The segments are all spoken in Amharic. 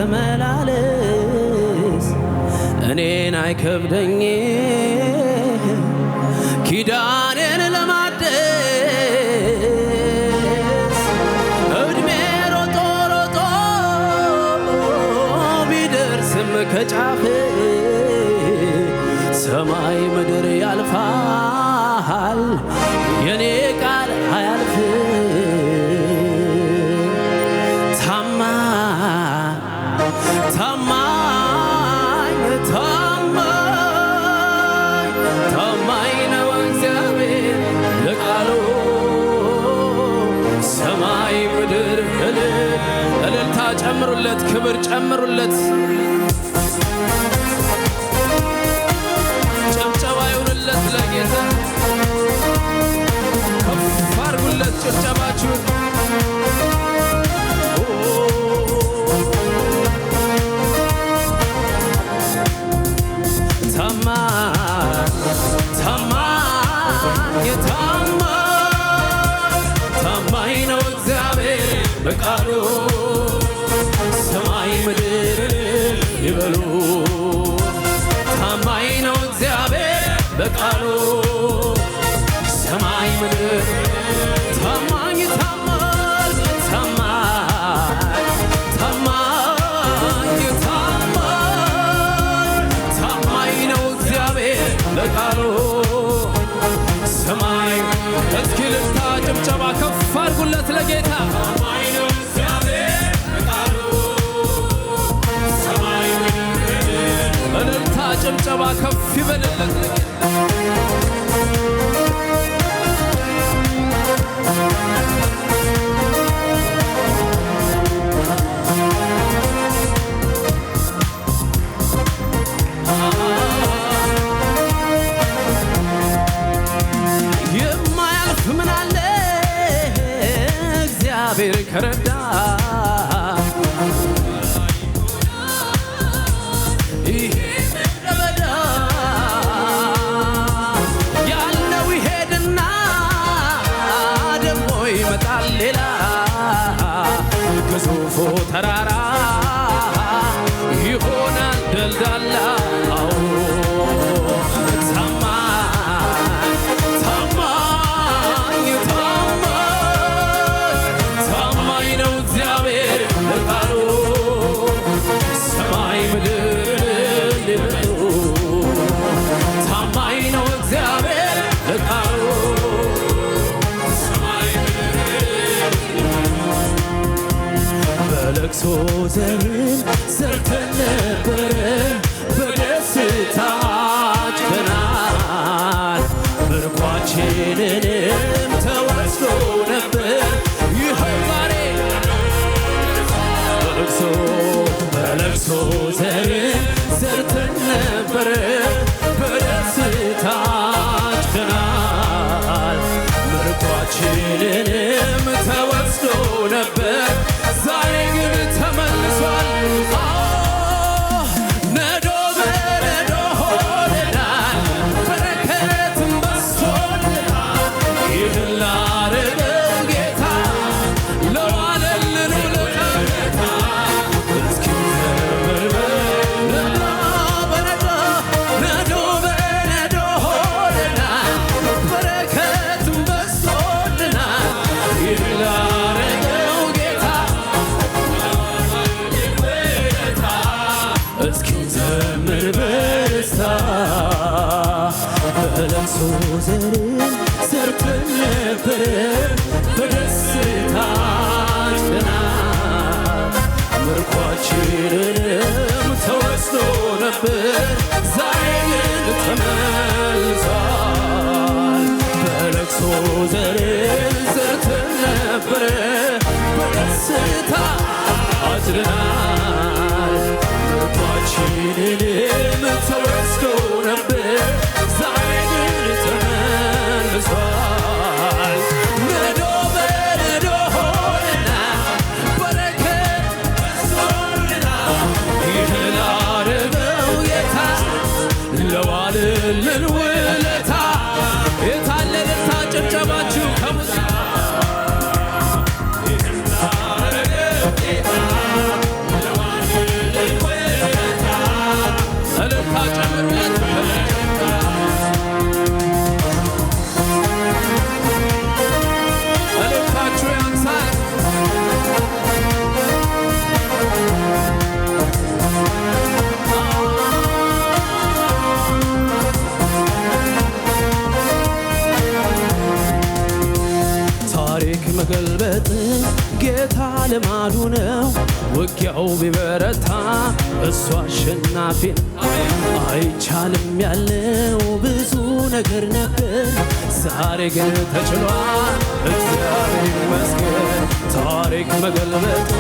ተመላለስ እኔን አይከብደኝም ኪዳኔን ለማደስ እድሜ ሮጦ ሮጦ ቢደርስም ከጫፍ ሰማይ ምድር ያልፋል የኔ ቃል አያልፍም ታማኝ ነው እግዚአብሔር ለቃሉ ሰማይ ምድር እልልታ ጨምሩለት ክብር ጨምሩለት ጭብጨባ ይሁንለት ለጌታ ከፍ አድርጉለት ጭብጨባችሁን ታማኝ ነው እግዚአብሔር በቃሉ ሰማይ ምድር ይበሉ ታማኝ ነው እግዚአብሔር በቃሉ ሰማይ ምድር ታማኝ ነው እግዚአብሔር በቃሉ ሰማይ እስኪ ልልታ ጭብጨባ ከፍ አድርጉለት ለጌታ ታማኝ ነው እግዚአብሔር በቃሉ ሰማይ ምድር እልልታ ጭብጨባ ከፍ ይበልለት ለጌታ እግዚአብሔር ከረዳ ይሄ ደበዳ ያለው ይሄድና ደሞ ይመጣል ሌላ ግዙፉ ተራራ ይሆናል ደልዳላ በለቅሶ ዘርን ዘርተን ነበረ በደስታ ጭደናል ምርኳችንንም ተወስዶ ነበር ይኸው ዛሬ በለቅሶ ዘርን ዘርተን ነበረ በደስታ ጭደናል ምርኳችንንም ተወስዶ ነበር ዛሬ ግን ተመልሷል ነዶ በነዶ ሆነናል በረከትም በዝቶልናል ይህን ላደረገው ጌታ ለዋለልን ውለታ እስኪ ነዶ በነዶ ሆነናል በረከትም በዝቶልናል ይህን ላደረገው ጌታ እስኪዘምር በደስታ በለቅሶ ዘርን ዘርተን ነበረ በደስታ ጭደናል ምርኳችንንም ተወስዶ ነበር ዛሬ ግን ተመልሷል በለቅሶ ዘርን ዘርተን ነበረ በደስታ ጭደናል ምርኳችንንም ተወስዶ ነበር ዛሬ ግን ተመልሷል መገልበጥ ጌታ ልማዱ ነው። ውጊያው ቢበረታ እሱ አሸናፊ አይቻልም ያለው ብዙ ነገር ነበር፣ ዛሬ ግን ተችሏል እግዚአብሔር ይመስገን። ታሪክ መገልበጥ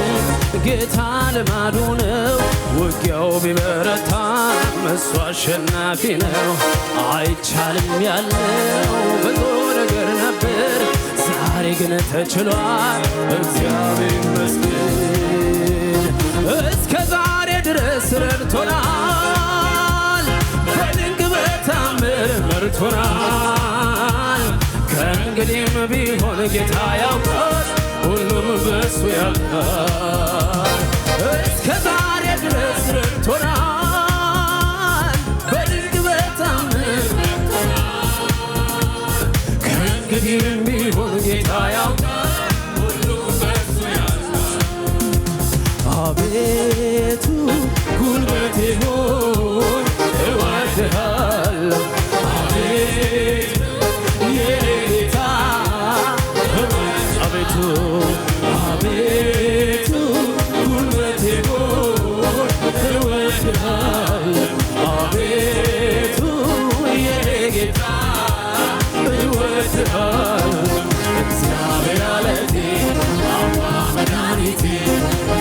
ጌታ ልማዱ ነው። ውጊያው ቢበረታ እሱ አሸናፊ ነው። አይቻልም ያለው ብዙ ነገር ነበር፣ ዛሬ ግን ተችሏል እግዚአብሔር ይመስገን። እስከ ዛሬ ድረስ ረድቶናል፣ በድንቅ በታምር መርቶናል። ከእንግዲህም ቢሆን ጌታ ያውቃል፣ ሁሉም በእሱ ያልቃል። እስከ ዛሬ ድረስ ረድቶናል፣ በድንቅ በታምር ከእንግዲህም ቢሆን ጌታ ያውቃል፣ ሁሉም በእሱ ያልቃል። አቤቱ ጉልበቴ ሆይ እወድሃለሁ፣ አቤቱ የኔ ጌታ አቤቱ አቤቱ ጉልበቴ ሆይ እወድሃለሁ፣ አቤቱ የኔ ጌታ እወድሃለሁ። እግዚአብሔር ዓለቴ አምባ መድኃኒቴ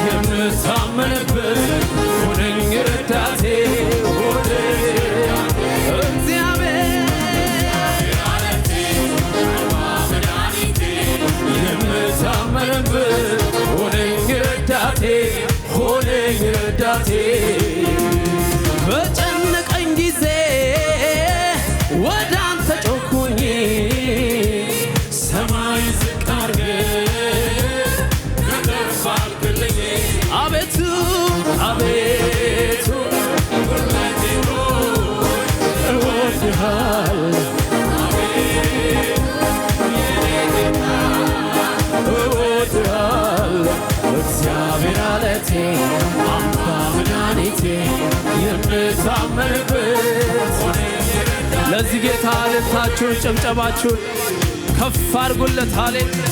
የምታመንበት ሁነኝ ረዳቴ ሆነ። እግዚአብሔር ዓለቴ አምባ መድኃኒቴ የምታመንበት ሁነኝ ረዳቴ ሆነኝ ረዳቴ። በጨነቀኝ ጊዜ ወደ አንተ ጮኽኩኝ፣ ሰማይ ዝቅ አድርገህ ከፍ አልክልኝ። አቤቱ አቤቱ ጉልበቴ ሆይ እወድሃለሁ፣ የኔ ጌታ እወድሃለሁ። እግዚአብሔር ዓለቴ አምባ መድኃኒቴ የምታመንበት። ለዚህ ጌታ እልልታችሁን ጭብጨባችሁን ከፍ አድርጉለት። ሃሌሉያ